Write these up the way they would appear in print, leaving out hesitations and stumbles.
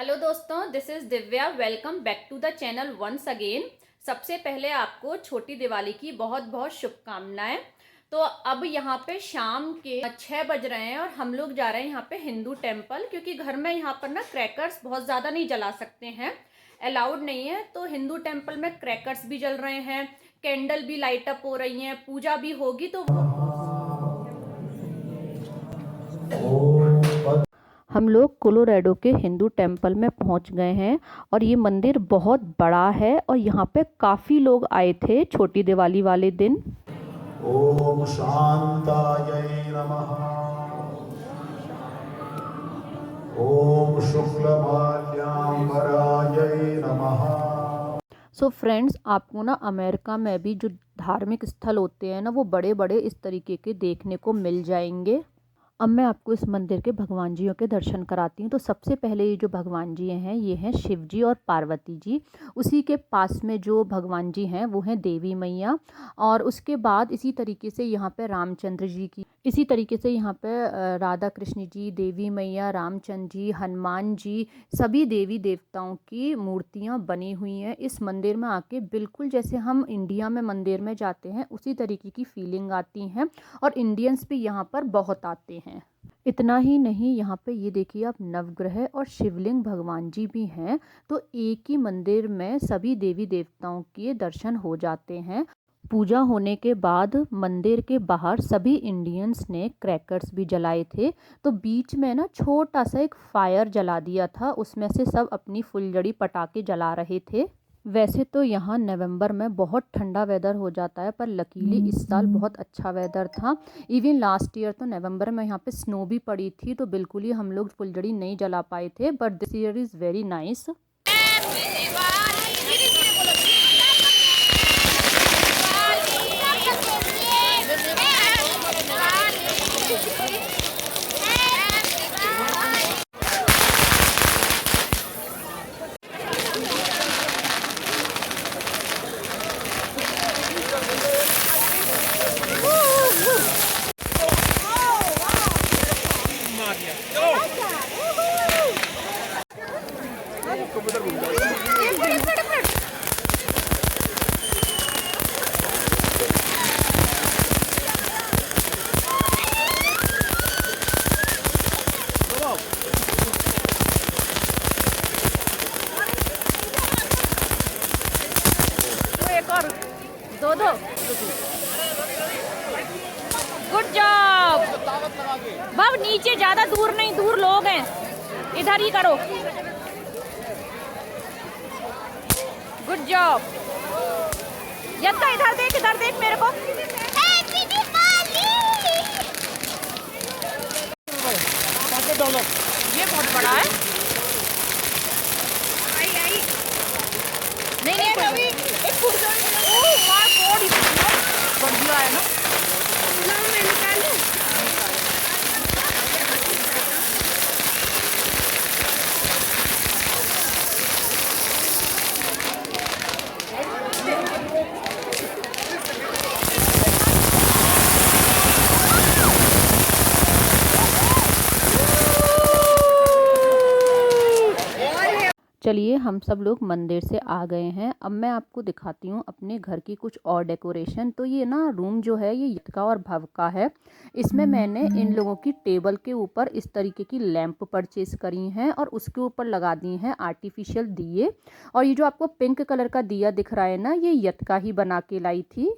Hello दोस्तों, this is Divya. Welcome back to the channel once again. सबसे पहले आपको छोटी दिवाली की बहुत बहुत शुभकामनाएं। तो अब यहाँ पे शाम के 6 बज रहे हैं और हम लोग जा रहे हैं यहाँ पे हिंदू टेम्पल, क्योंकि घर में यहाँ पर ना क्रैकर्स बहुत ज़्यादा नहीं जला सकते हैं, अलाउड नहीं है। तो हिंदू टेम्पल में क्रैकर्स भी जल रहे हैं, कैंडल भी लाइट अप हो रही हैं, पूजा भी होगी। तो हम लोग कोलोराडो के हिंदू टेम्पल में पहुंच गए हैं और ये मंदिर बहुत बड़ा है और यहाँ पे काफ़ी लोग आए थे छोटी दिवाली वाले दिन। ओम शांताय नमः। ओम शुक्लमाल्याम्बराय नमः। सो फ्रेंड्स, आपको ना अमेरिका में भी जो धार्मिक स्थल होते हैं ना, वो बड़े बड़े इस तरीके के देखने को मिल जाएंगे। अब मैं आपको इस मंदिर के भगवान जियों के दर्शन कराती हूँ। तो सबसे पहले ये जो भगवान जी हैं, ये हैं शिव जी और पार्वती जी। उसी के पास में जो भगवान जी हैं वो हैं देवी मैया। और उसके बाद इसी तरीके से यहाँ पे रामचंद्र जी की, इसी तरीके से यहाँ पे राधा कृष्ण जी, देवी मैया, रामचंद्र जी, हनुमान जी, सभी देवी देवताओं की मूर्तियाँ बनी हुई हैं इस मंदिर में। आके बिल्कुल जैसे हम इंडिया में मंदिर में जाते हैं उसी तरीके की फीलिंग आती हैं। और इंडियंस भी यहाँ पर बहुत आते हैं। इतना ही नहीं, यहाँ पे ये देखिए आप, नवग्रह और शिवलिंग भगवान जी भी हैं। तो एक ही मंदिर में सभी देवी देवताओं के दर्शन हो जाते हैं। पूजा होने के बाद मंदिर के बाहर सभी इंडियंस ने क्रैकर्स भी जलाए थे। तो बीच में ना छोटा सा एक फायर जला दिया था, उसमें से सब अपनी फुलझड़ी पटाखे जला रहे थे। वैसे तो यहाँ नवंबर में बहुत ठंडा वेदर हो जाता है, पर लकीली इस साल बहुत अच्छा वेदर था। इवन लास्ट ईयर तो नवंबर में यहाँ पे स्नो भी पड़ी थी, तो बिल्कुल ही हम लोग फुलझड़ी नहीं जला पाए थे। But this year is very nice. दो दो। गुड जॉब बाब। नीचे ज्यादा दूर नहीं, दूर लोग हैं, इधर ही करो। Good job. यत्ता इधर देख मेरे को। ये बहुत बड़ा है। नहीं नहीं बढ़िया है ना। चलिए, हम सब लोग मंदिर से आ गए हैं। अब मैं आपको दिखाती हूँ अपने घर की कुछ और डेकोरेशन। तो ये ना रूम जो है ये यतका और भव का है। इसमें मैंने इन लोगों की टेबल के ऊपर इस तरीके की लैंप परचेज करी हैं और उसके ऊपर लगा दी हैं आर्टिफिशियल दिए। और ये जो आपको पिंक कलर का दिया दिख रहा है ना, ये यतका ही बना के लाई थी।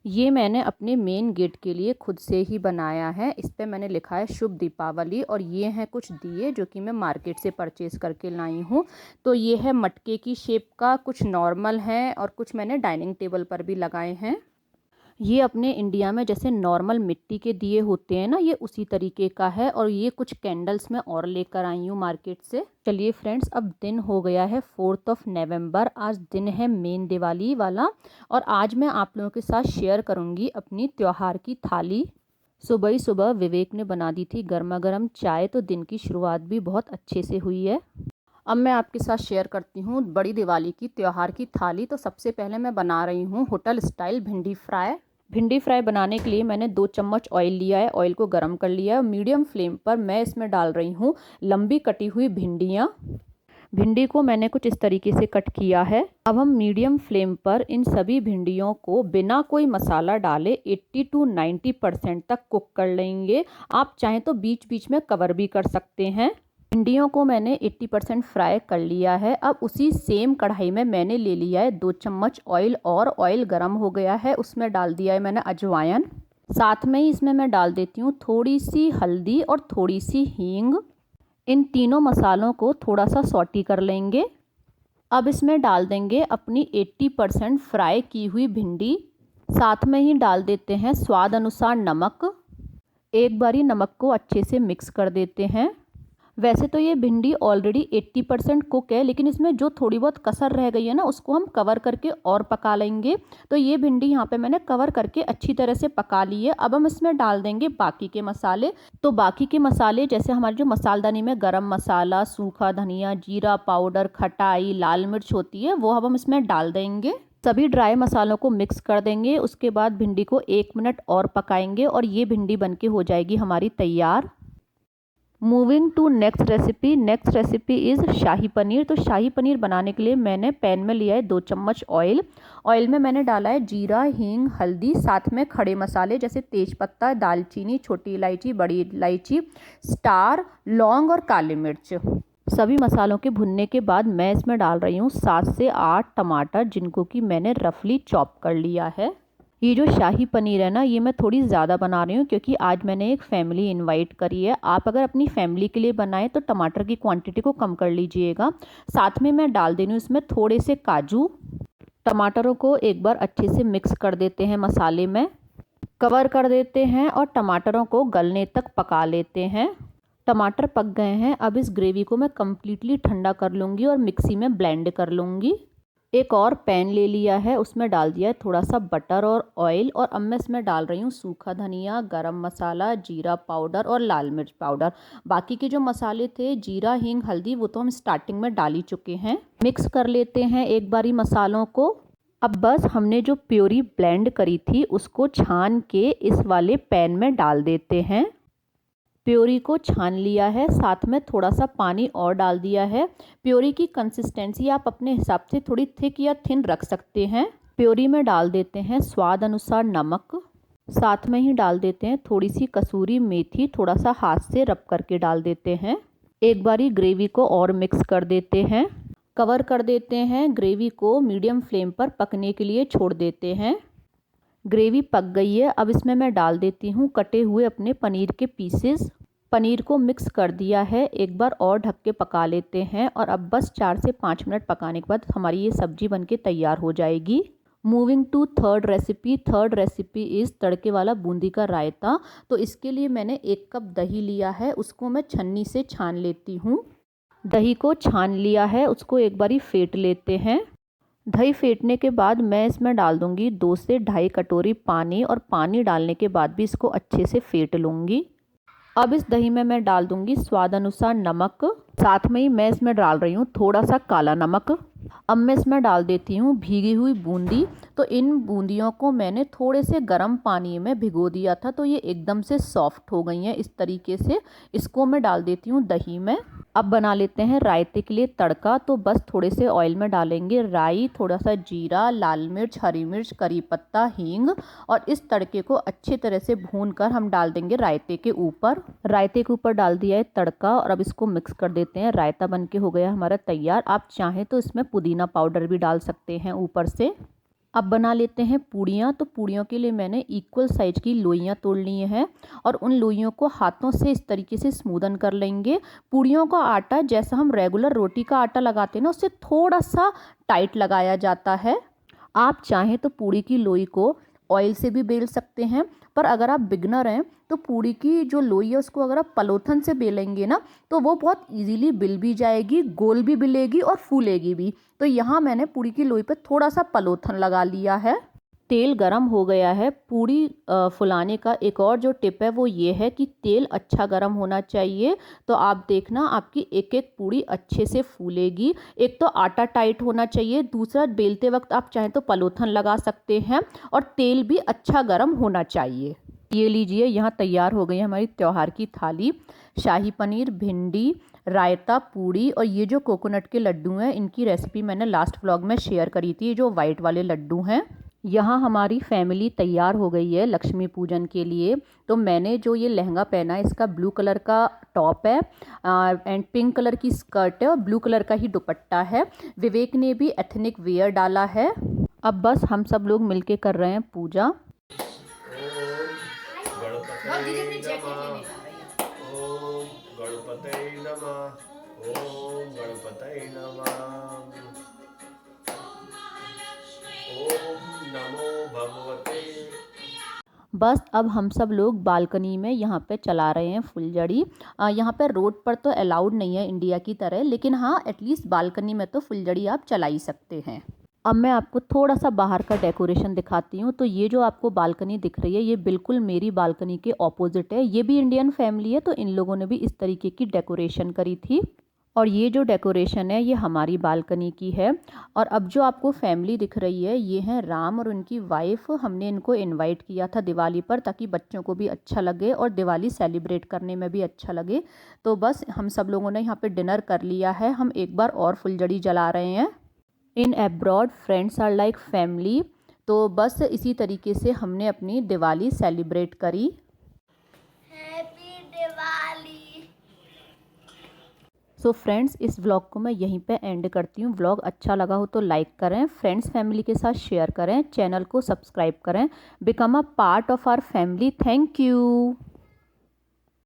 ये मैंने अपने मेन गेट के लिए खुद से ही बनाया है। इस पे मैंने लिखा है शुभ दीपावली। और ये हैं कुछ दिए जो कि मैं मार्केट से परचेज़ करके लाई हूँ। तो ये है मटके की शेप का, कुछ नॉर्मल है और कुछ मैंने डाइनिंग टेबल पर भी लगाए हैं। ये अपने इंडिया में जैसे नॉर्मल मिट्टी के दिए होते हैं ना, ये उसी तरीके का है। और ये कुछ कैंडल्स मैं और लेकर आई हूँ मार्केट से। चलिए फ्रेंड्स, अब दिन हो गया है 4 नवंबर। आज दिन है मेन दिवाली वाला। और आज मैं आप लोगों के साथ शेयर करूँगी अपनी त्योहार की थाली। सुबह ही सुबह विवेक ने बना दी थी गर्मा गर्म चाय, तो दिन की शुरुआत भी बहुत अच्छे से हुई है। अब मैं आपके साथ शेयर करती हूँ बड़ी दिवाली की त्योहार की थाली। तो सबसे पहले मैं बना रही हूँ होटल स्टाइल भिंडी फ्राई। भिंडी फ्राई बनाने के लिए मैंने 2 चम्मच ऑयल लिया है। ऑयल को गर्म कर लिया है। मीडियम फ्लेम पर मैं इसमें डाल रही हूँ लंबी कटी हुई भिंडियाँ। भिंडी को मैंने कुछ इस तरीके से कट किया है। अब हम मीडियम फ्लेम पर इन सभी भिंडियों को बिना कोई मसाला डाले 80 to 90% तक कुक कर लेंगे। आप चाहें तो बीच बीच में कवर भी कर सकते हैं। भिंडियों को मैंने 80% फ्राई कर लिया है। अब उसी सेम कढ़ाई में मैंने ले लिया है 2 चम्मच ऑयल और ऑयल गर्म हो गया है, उसमें डाल दिया है मैंने अजवाइन। साथ में ही इसमें मैं डाल देती हूँ थोड़ी सी हल्दी और थोड़ी सी हींग। इन तीनों मसालों को थोड़ा सा सौटी कर लेंगे। अब इसमें डाल देंगे अपनी 80% फ्राई की हुई भिंडी। साथ में ही डाल देते हैं स्वाद अनुसार नमक। एक बारी नमक को अच्छे से मिक्स कर देते हैं। वैसे तो ये भिंडी ऑलरेडी 80% कुक है, लेकिन इसमें जो थोड़ी बहुत कसर रह गई है ना, उसको हम कवर करके और पका लेंगे। तो ये भिंडी यहाँ पे मैंने कवर करके अच्छी तरह से पका ली है। अब हम इसमें डाल देंगे बाकी के मसाले। तो बाकी के मसाले जैसे हमारी जो मसालदानी में गरम मसाला, सूखा धनिया, जीरा पाउडर, खटाई, लाल मिर्च होती है, वो अब हम इसमें डाल देंगे। सभी ड्राई मसालों को मिक्स कर देंगे। उसके बाद भिंडी को 1 मिनट और पकाएंगे और ये भिंडी बनके हो जाएगी हमारी तैयार। Moving to next recipe is shahi paneer. तो शाही पनीर बनाने के लिए मैंने पैन में लिया है 2 चम्मच ऑयल। ऑयल में मैंने डाला है जीरा, हींग, हल्दी, साथ में खड़े मसाले जैसे तेज़पत्ता, दालचीनी, छोटी इलायची, बड़ी इलायची, स्टार, लौंग और काली मिर्च। सभी मसालों के भुनने के बाद मैं इसमें डाल रही हूँ 7 से 8 टमाटर, जिनको कि मैंने रफली चॉप कर लिया है। ये जो शाही पनीर है ना, ये मैं थोड़ी ज़्यादा बना रही हूँ क्योंकि आज मैंने एक फैमिली इनवाइट करी है। आप अगर अपनी फैमिली के लिए बनाएं तो टमाटर की क्वांटिटी को कम कर लीजिएगा। साथ में मैं डाल दे रही हूँ इसमें थोड़े से काजू। टमाटरों को एक बार अच्छे से मिक्स कर देते हैं मसाले में, कवर कर देते हैं और टमाटरों को गलने तक पका लेते हैं। टमाटर पक गए हैं। अब इस ग्रेवी को मैं कम्प्लीटली ठंडा कर लूँगी और मिक्सी में ब्लेंड कर लूँगी। एक और पैन ले लिया है, उसमें डाल दिया है थोड़ा सा बटर और ऑयल और अब मैं इसमें डाल रही हूँ सूखा धनिया, गरम मसाला, जीरा पाउडर और लाल मिर्च पाउडर। बाकी के जो मसाले थे जीरा, हींग, हल्दी, वो तो हम स्टार्टिंग में डाल ही चुके हैं। मिक्स कर लेते हैं एक बारी मसालों को। अब बस हमने जो प्योरी ब्लेंड करी थी उसको छान के इस वाले पैन में डाल देते हैं। प्योरी को छान लिया है, साथ में थोड़ा सा पानी और डाल दिया है। प्योरी की कंसिस्टेंसी आप अपने हिसाब से थोड़ी थिक या थिन रख सकते हैं। प्योरी में डाल देते हैं स्वाद अनुसार नमक। साथ में ही डाल देते हैं थोड़ी सी कसूरी मेथी, थोड़ा सा हाथ से रब करके डाल देते हैं। एक बारी ग्रेवी को और मिक्स कर देते हैं। कवर कर देते हैं। ग्रेवी को मीडियम फ्लेम पर पकने के लिए छोड़ देते हैं। ग्रेवी पक गई है। अब इसमें मैं डाल देती हूँ कटे हुए अपने पनीर के पीसेस। पनीर को मिक्स कर दिया है, एक बार और ढक के पका लेते हैं और अब बस 4 से 5 मिनट पकाने के बाद हमारी ये सब्जी बनके तैयार हो जाएगी। Moving to third recipe is तड़के वाला बूंदी का रायता। तो इसके लिए मैंने 1 कप दही लिया है, उसको मैं छन्नी से छान लेती हूँ। दही को छान लिया है, उसको एक बारी फेंट लेते हैं। दही फेंटने के बाद मैं इसमें डाल दूंगी 2 से 2.5 कटोरी पानी और पानी डालने के बाद भी इसको अच्छे से फेंट लूँगी। अब इस दही में मैं डाल दूंगी स्वाद अनुसार नमक। साथ में ही मैं इसमें डाल रही हूँ थोड़ा सा काला नमक। अब मैं इसमें डाल देती हूँ भीगी हुई बूंदी। तो इन बूंदियों को मैंने थोड़े से गर्म पानी में भिगो दिया था, तो ये एकदम से सॉफ्ट हो गई हैं इस तरीके से। इसको मैं डाल देती हूँ दही में। अब बना लेते हैं रायते के लिए तड़का। तो बस थोड़े से ऑयल में डालेंगे राई, थोड़ा सा जीरा, लाल मिर्च, हरी मिर्च, करी पत्ता, हींग और इस तड़के को अच्छी तरह से भूनकर हम डाल देंगे रायते के ऊपर। रायते के ऊपर डाल दिया है तड़का और अब इसको मिक्स कर देते हैं। रायता बनके हो गया हमारा तैयार। आप चाहें तो इसमें पुदीना पाउडर भी डाल सकते हैं ऊपर से। अब बना लेते हैं पूड़ियाँ। तो पूड़ियों के लिए मैंने इक्वल साइज की लोइयाँ तोड़ ली हैं और उन लोइयों को हाथों से इस तरीके से स्मूदन कर लेंगे। पूड़ियों का आटा जैसा हम रेगुलर रोटी का आटा लगाते हैं ना, उससे थोड़ा सा टाइट लगाया जाता है। आप चाहें तो पूड़ी की लोई को ऑयल से भी बेल सकते हैं, पर अगर आप बिगनर हैं तो पूड़ी की जो लोई है उसको अगर आप पलोथन से बेलेंगे ना, तो वो बहुत इजीली बिल भी जाएगी, गोल भी बिलेगी और फूलेगी भी। तो यहाँ मैंने पूड़ी की लोई पे थोड़ा सा पलोथन लगा लिया है। तेल गरम हो गया है। पूड़ी फुलाने का एक और जो टिप है वो ये है कि तेल अच्छा गरम होना चाहिए। तो आप देखना आपकी एक एक पूड़ी अच्छे से फूलेगी। एक तो आटा टाइट होना चाहिए, दूसरा बेलते वक्त आप चाहें तो पलोथन लगा सकते हैं और तेल भी अच्छा गरम होना चाहिए। ये लीजिए, यहाँ तैयार हो गई है हमारी त्योहार की थाली। शाही पनीर, भिंडी, रायता, पूड़ी और ये जो कोकोनट के लड्डू हैं इनकी रेसिपी मैंने लास्ट व्लॉग में शेयर करी थी। ये जो वाइट वाले लड्डू हैं। यहाँ हमारी फैमिली तैयार हो गई है लक्ष्मी पूजन के लिए। तो मैंने जो ये लहंगा पहना है इसका ब्लू कलर का टॉप है एंड पिंक कलर की स्कर्ट है और ब्लू कलर का ही दुपट्टा है। विवेक ने भी एथनिक वेयर डाला है। अब बस हम सब लोग मिलके कर रहे हैं पूजा। ओम गणपतये नमः। ओम गणपतये नमः। ओम नमो भगवते। बस अब हम सब लोग बालकनी में यहाँ पे चला रहे हैं फुलझड़ी। यहाँ पे रोड पर तो अलाउड नहीं है इंडिया की तरह, लेकिन हाँ एटलीस्ट बालकनी में तो फुलझड़ी आप चला ही सकते हैं। अब मैं आपको थोड़ा सा बाहर का डेकोरेशन दिखाती हूँ। तो ये जो आपको बालकनी दिख रही है ये बिल्कुल मेरी बालकनी के ऑपोजिट है। ये भी इंडियन फैमिली है तो इन लोगों ने भी इस तरीके की डेकोरेशन करी थी। और ये जो डेकोरेशन है ये हमारी बालकनी की है। और अब जो आपको फैमिली दिख रही है ये हैं राम और उनकी वाइफ। हमने इनको इनवाइट किया था दिवाली पर ताकि बच्चों को भी अच्छा लगे और दिवाली सेलिब्रेट करने में भी अच्छा लगे। तो बस हम सब लोगों ने यहाँ पे डिनर कर लिया है। हम एक बार और फुलझड़ी जला रहे हैं। In abroad friends are like family. तो बस इसी तरीके से हमने अपनी दिवाली सेलिब्रेट करी। हैप्पी दिवाली। सो फ्रेंड्स इस व्लॉग को मैं यहीं पे एंड करती हूँ। व्लॉग अच्छा लगा हो तो लाइक करें, फ्रेंड्स फैमिली के साथ शेयर करें, चैनल को सब्सक्राइब करें, become a part of our family. Thank you.